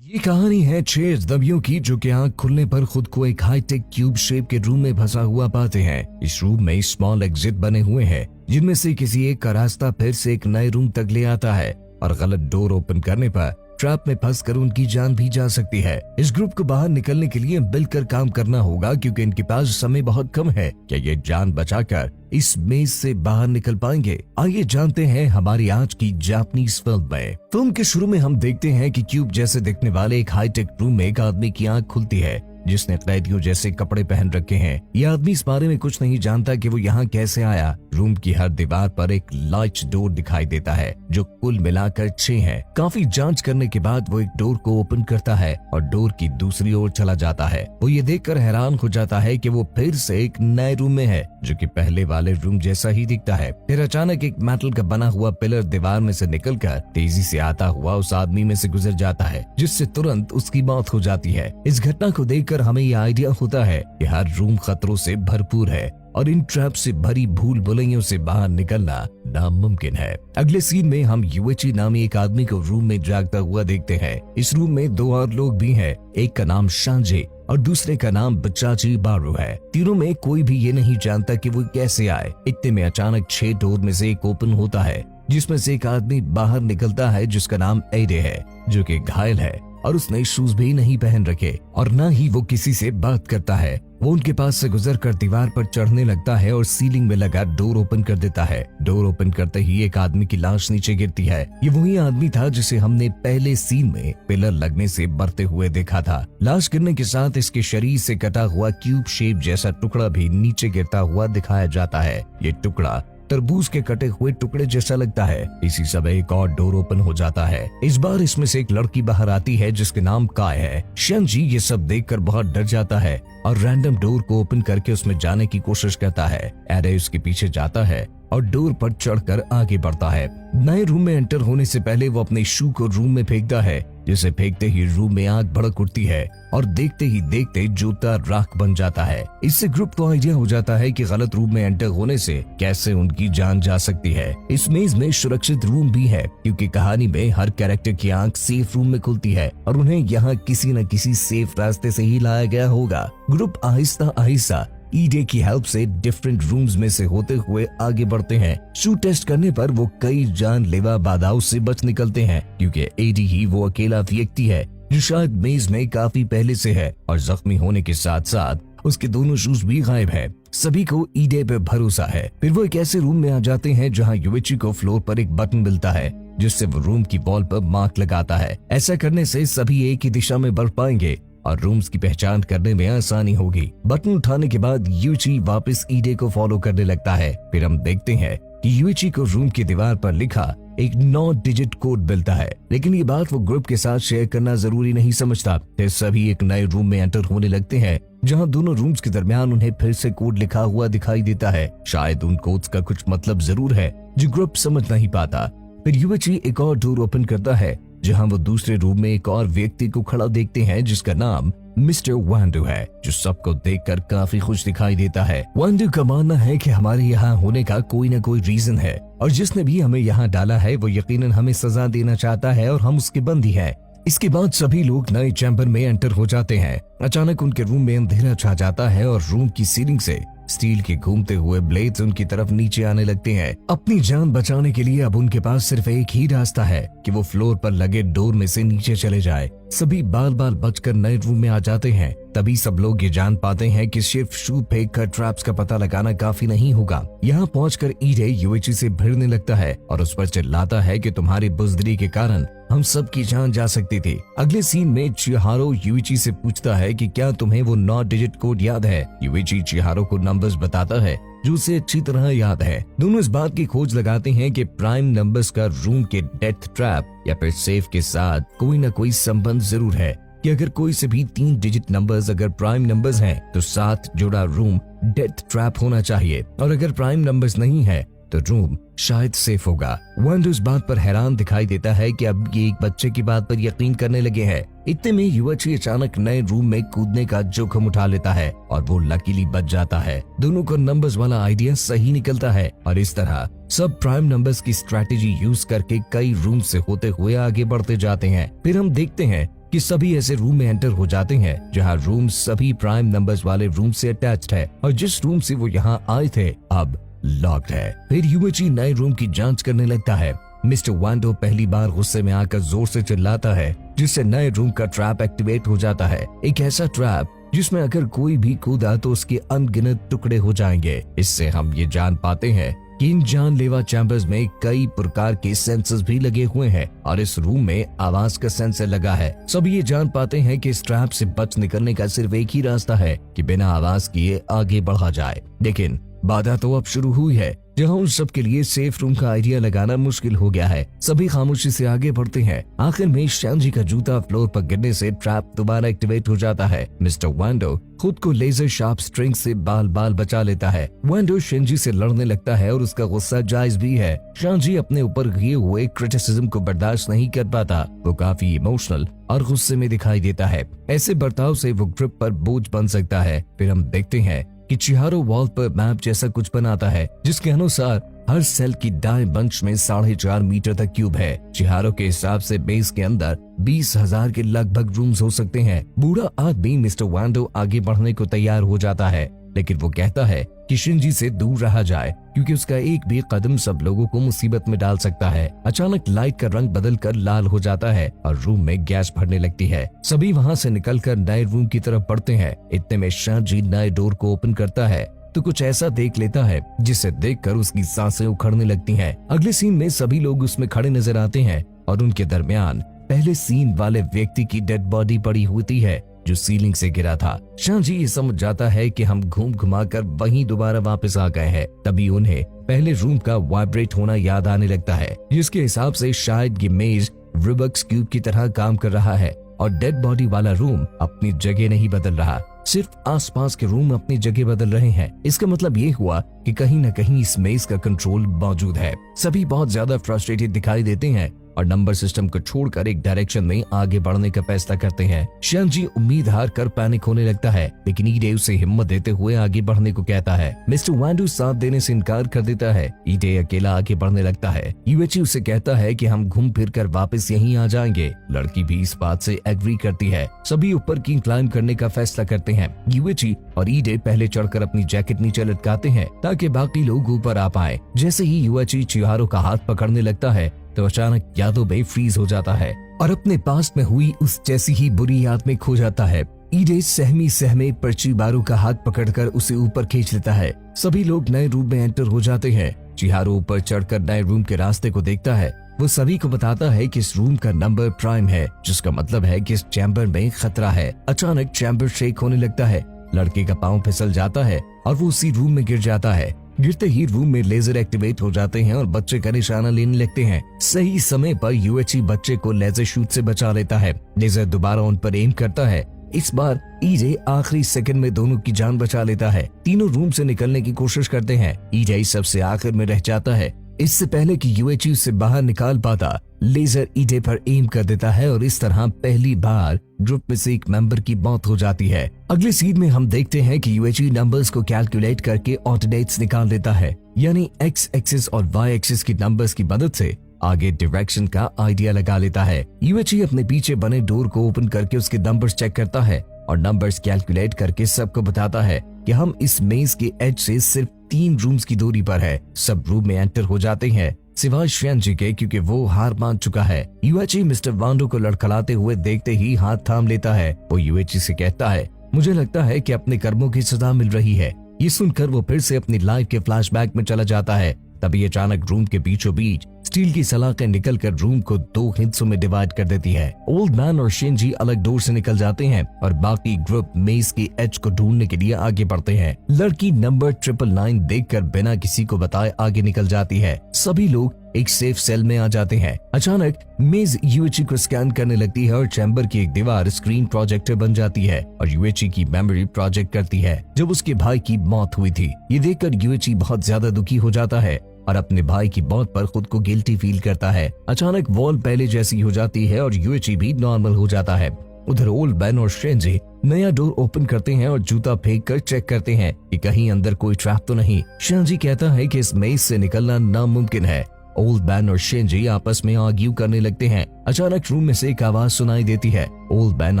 ये कहानी है 6 अजनबियों की जो कि आंख खुलने पर खुद को एक हाईटेक क्यूब शेप के रूम में फंसा हुआ पाते हैं। इस रूम में स्मॉल एग्जिट बने हुए हैं जिनमें से किसी एक का रास्ता फिर से एक नए रूम तक ले आता है और गलत डोर ओपन करने पर ट्रैप में फंसकर उनकी जान भी जा सकती है। इस ग्रुप को बाहर निकलने के लिए मिलकर काम करना होगा क्योंकि इनके पास समय बहुत कम है। क्या ये जान बचाकर इस मेज से बाहर निकल पाएंगे? आइए जानते हैं हमारी आज की जापानीज फिल्म में। फिल्म के शुरू में हम देखते हैं कि क्यूब जैसे दिखने वाले एक हाईटेक रूम में एक आदमी की आंख खुलती है जिसने कैदियों जैसे कपड़े पहन रखे हैं। यह आदमी इस बारे में कुछ नहीं जानता कि वो यहाँ कैसे आया। रूम की हर दीवार पर एक लाइट डोर दिखाई देता है जो कुल मिलाकर 6 है। काफी जांच करने के बाद वो एक डोर को ओपन करता है और डोर की दूसरी ओर चला जाता है। वो ये देखकर हैरान हो जाता है कि वो फिर से एक नए रूम में है जो कि पहले वाले रूम जैसा ही दिखता है। फिर अचानक एक मेटल का बना हुआ पिलर दीवार में से निकलकर तेजी से आता हुआ उस आदमी में से गुजर जाता है जिससे तुरंत उसकी मौत हो जाती है। इस घटना को देखकर हमें यह आइडिया होता है कि हर रूम खतरों से भरपूर है और इन ट्रैप से भरी भूल भुलैयों से बाहर निकलना नामुमकिन है। अगले सीन में हम युएची नामी एक आदमी को रूम में जागता हुआ देखते हैं। इस रूम में 2 और लोग भी हैं। एक का नाम शांजे और दूसरे का नाम बचाची बारू है। तीनों में कोई भी ये नहीं जानता कि वो कैसे आए। इतने में अचानक 6 डोर में से एक ओपन होता है जिसमें से एक आदमी बाहर निकलता है जिसका नाम एडे है जो कि घायल है और उसने शूज भी नहीं पहन रखे और न ही वो किसी से बात करता है। वो उनके पास से गुजरकर दीवार पर चढ़ने लगता है और सीलिंग में लगा डोर ओपन कर देता है। डोर ओपन करते ही एक आदमी की लाश नीचे गिरती है। ये वही आदमी था जिसे हमने पहले सीन में पिलर लगने से मरते हुए देखा था। लाश गिरने के साथ इसके शरीर से कटा हुआ क्यूब शेप जैसा टुकड़ा भी नीचे गिरता हुआ दिखाया जाता है। ये टुकड़ा तरबूज के कटे हुए टुकड़े जैसा लगता है। इसी समय एक और डोर ओपन हो जाता है। इस बार इसमें से एक लड़की बाहर आती है जिसके नाम काय है। शियनजी ये सब देखकर बहुत डर जाता है और रैंडम डोर को ओपन करके उसमें जाने की कोशिश करता है। एडे उसके पीछे जाता है और डोर पर चढ़कर आगे बढ़ता है। नए रूम में एंटर होने से पहले वो अपने शू को रूम में फेंकता है जिसे फेंकते ही रूम में आग भड़क उठती है और देखते ही देखते जूता राख बन जाता है। इससे ग्रुप को आइडिया हो जाता है कि गलत रूम में एंटर होने से कैसे उनकी जान जा सकती है। इस मेज में सुरक्षित रूम भी है क्योंकि कहानी में हर कैरेक्टर की आंख सेफ रूम में खुलती है और उन्हें यहाँ किसी न किसी सेफ रास्ते से ही लाया गया होगा। ग्रुप आहिस्ता आहिस्ता ईडे की हेल्प से डिफरेंट रूम्स में से होते हुए आगे बढ़ते हैं। शू टेस्ट करने पर वो कई जानलेवा बाधाओं से बच निकलते हैं क्योंकि एडी ही वो अकेला व्यक्ति है जो शायद मेज में काफी पहले से है और जख्मी होने के साथ साथ उसके दोनों शूज भी गायब है। सभी को ईडे पे भरोसा है। फिर वो एक ऐसे रूम में आ जाते हैं जहाँ युएची को फ्लोर पर एक बटन मिलता है जिससे वो रूम की वॉल पर मार्क लगाता है। ऐसा करने से सभी एक ही दिशा में बढ़ पाएंगे और रूम्स की पहचान करने में आसानी होगी। बटन उठाने के बाद युएची वापस ईडे को फॉलो करने लगता है। फिर हम देखते हैं कि युएची को रूम की दीवार पर लिखा एक 9 डिजिट कोड मिलता है, लेकिन ये बात वो ग्रुप के साथ शेयर करना जरूरी नहीं समझता। फिर सभी एक नए रूम में एंटर होने लगते हैं जहां दोनों रूम्स के दरमियान उन्हें फिर से कोड लिखा हुआ दिखाई देता है। शायद उन कोड्स का कुछ मतलब जरूर है जो ग्रुप समझ नहीं पाता। फिर युएची एक और डोर ओपन करता है जहां वो दूसरे रूम में एक और व्यक्ति को खड़ा देखते हैं जिसका नाम मिस्टर वांडू है जो सबको देखकर काफी खुश दिखाई देता है। वांडू का मानना है कि हमारे यहाँ होने का कोई न कोई रीजन है और जिसने भी हमें यहाँ डाला है वो यकीनन हमें सजा देना चाहता है और हम उसके बंदी हैं। इसके बाद सभी लोग नए चैम्बर में एंटर हो जाते हैं। अचानक उनके रूम में अंधेरा छा जाता है और रूम की सीलिंग से स्टील के घूमते हुए ब्लेड्स उनकी तरफ नीचे आने लगते हैं। अपनी जान बचाने के लिए अब उनके पास सिर्फ एक ही रास्ता है कि वो फ्लोर पर लगे डोर में से नीचे चले जाए। सभी बाल बाल बचकर नए रूम में आ जाते हैं। तभी सब लोग ये जान पाते हैं कि सिर्फ शू फेंक कर ट्रैप्स का पता लगाना काफी नहीं होगा। यहाँ पहुंचकर ईडे युएची से भिड़ने लगता है और उस पर चिल्लाता है कि तुम्हारी बुजदिली के कारण हम सब की जान जा सकती थी। अगले सीन में चिहारो युएची से पूछता है कि क्या तुम्हें वो 9 डिजिट कोड याद है। युएची चिहारो को नंबर्स बताता है जो उसे अच्छी तरह याद है। दोनों इस बात की खोज लगाते हैं कि प्राइम नंबर्स का रूम के डेथ ट्रैप या फिर सेफ के साथ कोई न कोई संबंध जरूर है कि अगर कोई से भी 3 डिजिट नंबर्स अगर प्राइम नंबर्स हैं तो साथ जुड़ा रूम डेथ ट्रैप होना चाहिए और अगर प्राइम नंबर्स नहीं है तो रूम शायद सेफ होगा। वांडू इस बात पर हैरान दिखाई देता है कि अब ये एक बच्चे की बात पर यकीन करने लगे हैं। इतने में युएची अचानक नए रूम में कूदने का जोखिम उठा लेता है और वो लकीली बच जाता है। दोनों को नंबर्स वाला आइडिया सही निकलता है और इस तरह सब प्राइम नंबर्स की स्ट्रैटेजी यूज करके कई रूम से होते हुए आगे बढ़ते जाते हैं। फिर हम देखते हैं कि सभी ऐसे रूम में एंटर हो जाते हैं जहां रूम सभी प्राइम नंबर्स वाले रूम से अटैच्ड है और जिस रूम से वो यहाँ आए थे अब लॉक्ड है। फिर यूएची नए रूम की जांच करने लगता है। मिस्टर वांडो पहली बार गुस्से में आकर जोर से चिल्लाता है जिससे नए रूम का ट्रैप एक्टिवेट हो जाता है। एक ऐसा ट्रैप जिसमें अगर कोई भी कूदा तो उसके अनगिनत टुकड़े हो जाएंगे। इससे हम ये जान पाते हैं कि इन जानलेवा चैम्बर्स में कई प्रकार के सेंसर्स भी लगे हुए हैं और इस रूम में आवाज का सेंसर लगा है। सब ये जान पाते हैं कि इस ट्रैप से बच निकलने का सिर्फ एक ही रास्ता है कि बिना आवाज किए आगे बढ़ा जाए। लेकिन बाधा तो अब शुरू हुई है जहां उन सब के लिए सेफ रूम का आइडिया लगाना मुश्किल हो गया है। सभी खामोशी से आगे बढ़ते हैं। आखिर में श्यानजी का जूता फ्लोर पर गिरने से ट्रैप दोबारा एक्टिवेट हो जाता है। मिस्टर वांडो खुद को लेजर शार्प स्ट्रिंग से बाल बाल बचा लेता है। वांडो शिनजी से लड़ने लगता है और उसका गुस्सा जायज भी है। शिनजी अपने ऊपर किए हुए क्रिटिसिज्म को बर्दाश्त नहीं कर पाता। वो काफी इमोशनल और गुस्से में दिखाई देता है। ऐसे बर्ताव से वो ग्रिप पर बोझ बन सकता है। फिर हम देखते हैं कि चिहारो वॉल पर मैप जैसा कुछ बनाता है जिसके अनुसार हर सेल की दाएं बंच में 4.5 मीटर तक क्यूब है। चिहारो के हिसाब से बेस के अंदर 20,000 के लगभग रूम्स हो सकते हैं। बूढ़ा आदमी मिस्टर वांडो आगे बढ़ने को तैयार हो जाता है लेकिन वो कहता है कि शिनजी से दूर रहा जाए क्योंकि उसका एक भी कदम सब लोगों को मुसीबत में डाल सकता है। अचानक लाइट का रंग बदलकर लाल हो जाता है और रूम में गैस भरने लगती है। सभी वहां से निकलकर नए रूम की तरफ बढ़ते हैं। इतने में शिनजी नए डोर को ओपन करता है तो कुछ ऐसा देख लेता है जिसे देखकर उसकी सांसें उखड़ने लगती हैं। अगले सीन में सभी लोग उसमें खड़े नजर आते हैं और उनके दरमियान पहले सीन वाले व्यक्ति की डेड बॉडी पड़ी होती है जो सीलिंग से गिरा था। शिनजी ये समझ जाता है कि हम घूम घुमा कर वहीं दोबारा वापस आ गए हैं। तभी उन्हें पहले रूम का वाइब्रेट होना याद आने लगता है जिसके हिसाब से शायद ये मेज रूबिक्स क्यूब की तरह काम कर रहा है और डेड बॉडी वाला रूम अपनी जगह नहीं बदल रहा, सिर्फ आसपास के रूम अपनी जगह बदल रहे हैं। इसका मतलब ये हुआ कि कहीं न कहीं इस मेज का कंट्रोल मौजूद है। सभी बहुत ज्यादा फ्रस्ट्रेटेड दिखाई देते हैं और नंबर सिस्टम को छोड़कर एक डायरेक्शन में आगे बढ़ने का फैसला करते हैं। शिनजी उम्मीद हार कर पैनिक होने लगता है लेकिन ईडे उसे हिम्मत देते हुए आगे बढ़ने को कहता है। मिस्टर वांडो साथ देने से इनकार कर देता है। ईडे अकेला आगे बढ़ने लगता है। यूएची उसे कहता है कि हम घूम फिर कर वापस यहीं आ जाएंगे। लड़की भी इस बात से एग्री करती है। सभी ऊपर की क्लाइंब करने का फैसला करते हैं। यूएची और ईडे पहले चढ़कर अपनी जैकेट नीचे लटकाते हैं ताकि बाकी लोग ऊपर आ पाए। जैसे ही यूएची चिहारो का हाथ पकड़ने लगता है तो अचानक यादों में फ्रीज हो जाता है और अपने पास में हुई उस जैसी ही बुरी याद में खो जाता है। ईडे सहमी सहमे पर्चीबारू का हाथ पकड़कर उसे ऊपर खींच लेता है। सभी लोग नए रूम में एंटर हो जाते हैं। चिहारो ऊपर चढ़कर नए रूम के रास्ते को देखता है। वो सभी को बताता है कि इस रूम का नंबर प्राइम है जिसका मतलब है कि इस चैम्बर में खतरा है। अचानक चैम्बर शेक होने लगता है। लड़के का पाँव फिसल जाता है और वो उसी रूम में गिर जाता है। गिरते ही रूम में लेजर एक्टिवेट हो जाते हैं और बच्चे का निशाना लेने लगते हैं। सही समय पर यूएची बच्चे को लेजर शूट से बचा लेता है। लेजर दोबारा उन पर एम करता है। इस बार ईजे आखिरी सेकंड में दोनों की जान बचा लेता है। तीनों रूम से निकलने की कोशिश करते हैं। ईजे सबसे आखिर में रह जाता है। इससे पहले कि यूएची उसे बाहर निकाल पाता, लेजर ईडे पर एम कर देता है और इस तरह पहली बार ग्रुप में से एक मेंबर की मौत हो जाती है। अगले सीन में हम देखते हैं कि यूएची नंबर्स को कैलकुलेट करके ऑर्डिनेट्स निकाल देता है, यानी एक्स एक्सिस और वाई एक्सिस की नंबर्स की मदद से आगे डायरेक्शन का आइडिया लगा लेता है। यूएची अपने पीछे बने डोर को ओपन करके उसके नंबर्स चेक करता है और नंबर्स कैलकुलेट करके सबको बताता है कि हम इस मेज के एज से सिर्फ 3 रूम्स की दूरी पर है। सब रूम में एंटर हो जाते हैं सिवाय शिनजी के, क्योंकि वो हार मान चुका है। यूएची मिस्टर वांडो को लड़खड़ाते हुए देखते ही हाथ थाम लेता है। वो यूएची से कहता है, मुझे लगता है कि अपने कर्मों की सजा मिल रही है। ये सुनकर वो फिर से अपनी लाइफ के फ्लैशबैक में चला जाता है। तभी अचानक रूम के बीचों बीच स्टील की सलाखें निकलकर रूम को 2 हिस्सों में डिवाइड कर देती है। ओल्ड मैन और शिनजी अलग डोर से निकल जाते हैं और बाकी ग्रुप मेज की एज को ढूंढने के लिए आगे बढ़ते हैं। लड़की नंबर 999 देखकर बिना किसी को बताए आगे निकल जाती है। सभी लोग एक सेफ सेल में आ जाते हैं। अचानक मेज यूएची को स्कैन करने लगती है और चैम्बर की एक दीवार स्क्रीन प्रोजेक्टर बन जाती है और यूएची की मेमोरी प्रोजेक्ट करती है जब उसके भाई की मौत हुई थी। ये देखकर यूएची बहुत ज्यादा दुखी हो जाता है और अपने भाई की मौत पर खुद को गिल्टी फील करता है। अचानक वॉल पहले जैसी हो जाती है और यूएची भी नॉर्मल हो जाता है। उधर ओल्ड मैन और शिनजी नया डोर ओपन करते हैं और जूता फेंक कर चेक करते हैं कि कहीं अंदर कोई ट्रैप तो नहीं। शिनजी कहता है कि इस मेज से निकलना नामुमकिन है। ओल्ड मैन और शेंजी आपस में आर्ग्यू करने लगते हैं। अचानक रूम में से एक आवाज सुनाई देती है। ओल्ड मैन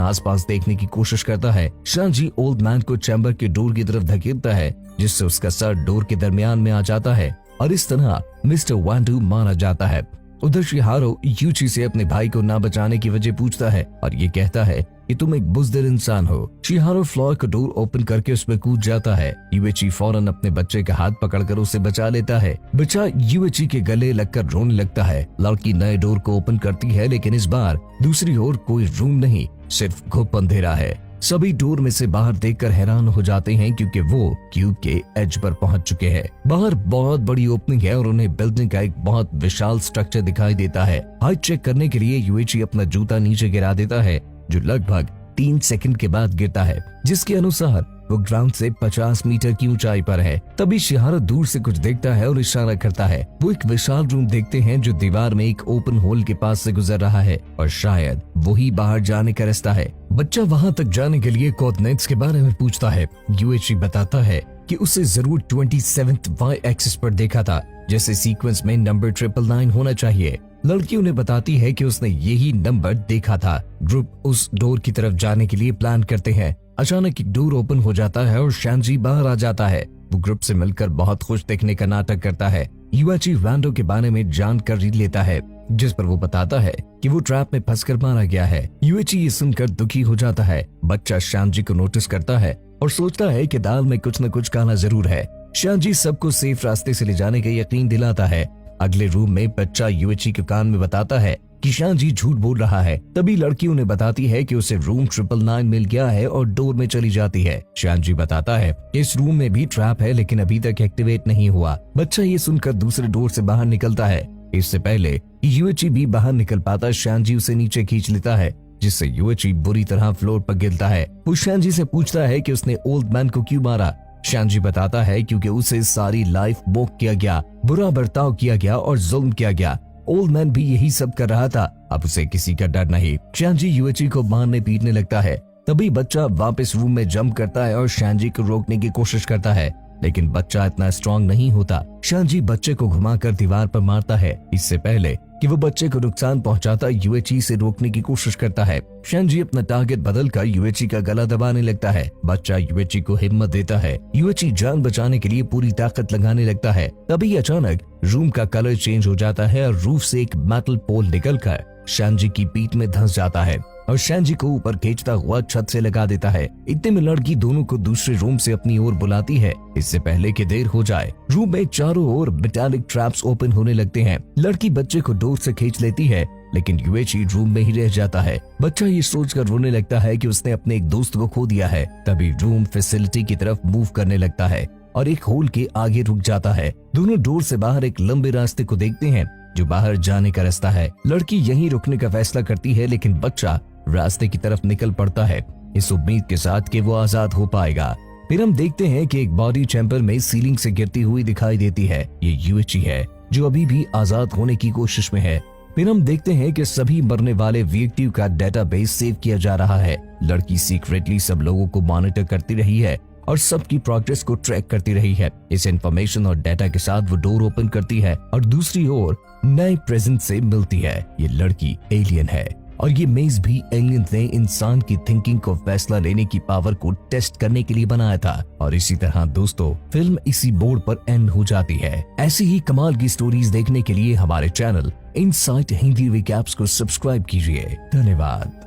आसपास देखने की कोशिश करता है। शेंजी ओल्ड मैन को चैम्बर के डोर की तरफ धकेलता है, जिससे उसका सर डोर के दरमियान में आ जाता है और इस तरह मिस्टर वांडू मारा जाता है। उधर शिहारो यूची से अपने भाई को ना बचाने की वजह पूछता है और ये कहता है कि तुम एक बुज़दिल इंसान हो। शिहारो फ्लोर का डोर ओपन करके उसमें कूद जाता है। यूएची फौरन अपने बच्चे का हाथ पकड़कर उसे बचा लेता है। बच्चा यूएची के गले लगकर रोने लगता है। लड़की नए डोर को ओपन करती है, लेकिन इस बार दूसरी ओर कोई रूम नहीं, सिर्फ घुप अंधेरा है। सभी डोर में से बाहर देखकर हैरान हो जाते हैं, क्योंकि वो क्यूब के एज पर पहुंच चुके हैं। बाहर बहुत बड़ी ओपनिंग है और उन्हें बिल्डिंग का एक बहुत विशाल स्ट्रक्चर दिखाई देता है। हाइट चेक करने के लिए यूएची अपना जूता नीचे गिरा देता है, जो लगभग 3 सेकंड के बाद गिरता है, जिसके अनुसार वो ग्राउंड से 50 मीटर की ऊंचाई पर है। तभी शिहारो दूर से कुछ देखता है और इशारा करता है। वो एक विशाल रूम देखते हैं जो दीवार में एक ओपन होल के पास से गुजर रहा है और शायद वही बाहर जाने का रास्ता है। बच्चा वहां तक जाने के लिए कोऑर्डिनेट्स के बारे में पूछता है। यूएची बताता है कि उसे जरूर 27th वाई एक्सिस पर देखा था, जैसे सीक्वेंस में नंबर 999 होना चाहिए। लड़की उन्हें बताती है कि उसने यही नंबर देखा था। ग्रुप उस डोर की तरफ जाने के लिए प्लान करते हैं। अचानक एक डोर ओपन हो जाता है और शेंजी बाहर आ जाता है। वो ग्रुप से मिलकर बहुत खुश दिखने का नाटक करता है। यूएची वांडो के बारे में जानकारी लेता है, जिस पर वो बताता है कि वो ट्रैप में फंसकर मारा गया है। यूएची ये सुनकर दुखी हो जाता है। बच्चा शेंजी को नोटिस करता है और सोचता है कि दाल में कुछ न कुछ काला जरूर है। शेंजी सबको सेफ रास्ते से ले जाने का यकीन दिलाता है। अगले रूम में बच्चा यूएची के कान में बताता है कि शेंजी झूठ बोल रहा है। तभी लड़की उन्हें बताती है कि उसे रूम 999 मिल गया है और डोर में चली जाती है। शेंजी बताता है कि इस रूम में भी ट्रैप है, लेकिन अभी तक एक्टिवेट नहीं हुआ। बच्चा ये सुनकर दूसरे डोर से बाहर निकलता है। इससे पहले यूएची भी बाहर निकल पाता, शेंजी उसे नीचे खींच लेता है, जिससे यूएची बुरी तरह फ्लोर पर गिरता है। वो शेंजी से पूछता है कि उसने ओल्ड मैन को क्यों मारा। शेंजी बताता है क्योंकि उसे सारी लाइफ मोक किया गया, बुरा बर्ताव किया गया और जुल्म किया गया। ओल्ड मैन भी यही सब कर रहा था, अब उसे किसी का डर नहीं। शेंजी यूएची को मारने पीटने लगता है। तभी बच्चा वापस रूम में जंप करता है और शेंजी को रोकने की कोशिश करता है, लेकिन बच्चा इतना स्ट्रांग नहीं होता। शेंजी बच्चे को घुमाकर दीवार पर मारता है। इससे पहले कि वो बच्चे को नुकसान पहुंचाता, यूएची से रोकने की कोशिश करता है। शेंजी अपना टारगेट बदलकर यूएची का गला दबाने लगता है। बच्चा यूएची को हिम्मत देता है। यूएची जान बचाने के लिए पूरी ताकत लगाने लगता है। तभी अचानक रूम का कलर चेंज हो जाता है और रूफ से एक मेटल पोल निकलकर शेंजी की पीठ में धंस जाता है और शेंजी को ऊपर खींचता हुआ छत से लगा देता है। इतने में लड़की दोनों को दूसरे रूम से अपनी ओर बुलाती है, इससे पहले कि देर हो जाए। रूम में चारों ओर मेटालिक ट्रैप्स ओपन होने लगते हैं। लड़की बच्चे को डोर से खींच लेती है, लेकिन यूएची रूम में ही रह जाता है। बच्चा ये सोचकर रोने लगता है कि उसने अपने एक दोस्त को खो दिया है। तभी रूम फैसिलिटी की तरफ मूव करने लगता है और एक होल के आगे रुक जाता है। दोनों डोर से बाहर एक लंबे रास्ते को देखते हैं, जो बाहर जाने का रास्ता है। लड़की यहीं रुकने का फैसला करती है, लेकिन बच्चा रास्ते की तरफ निकल पड़ता है, इस उम्मीद के साथ कि वो आजाद हो पाएगा। फिर हम देखते हैं कि एक बॉडी चैम्बर में सीलिंग से गिरती हुई दिखाई देती है। ये यूएची है, जो अभी भी आजाद होने की कोशिश में है। फिर हम देखते हैं कि सभी मरने वाले व्यक्तियों का डेटाबेस सेव किया जा रहा है। लड़की सीक्रेटली सब लोगों को मॉनिटर करती रही है और सबकी प्रोग्रेस को ट्रैक करती रही है। इस इंफॉर्मेशन और डेटा के साथ वो डोर ओपन करती है और दूसरी ओर नए प्रेजेंट से मिलती है। ये लड़की एलियन है और ये मेज भी एलियन ने इंसान की थिंकिंग को फैसला लेने की पावर को टेस्ट करने के लिए बनाया था। और इसी तरह दोस्तों, फिल्म इसी बोर्ड पर एंड हो जाती है। ऐसी ही कमाल की स्टोरीज देखने के लिए हमारे चैनल इनसाइट हिंदी रिकैप्स को सब्सक्राइब कीजिए। धन्यवाद।